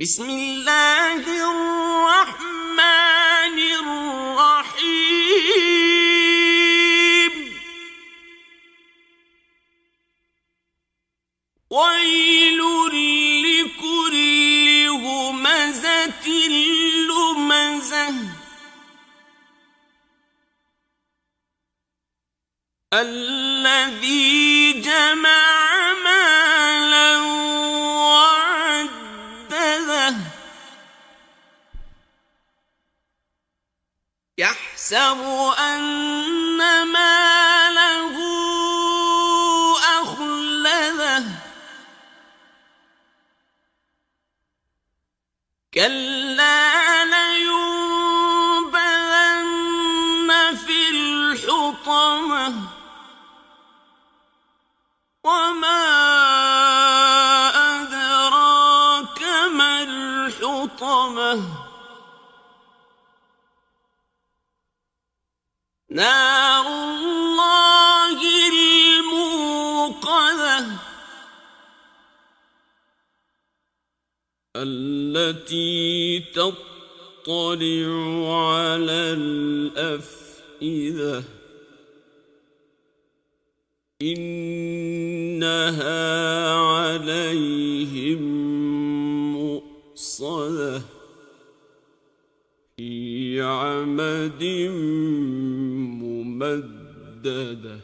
بسم الله الرحمن الرحيم ويل لكل همزة لمزة الذي جمع مالا وعدده يحسب أن ماله أخلده كلا لينبذن في الحطمة وما أدراك ما الحطمة نار الله الموقدة التي تطلع على الأفئدة إنها عليهم مؤصدة في عمد ممددة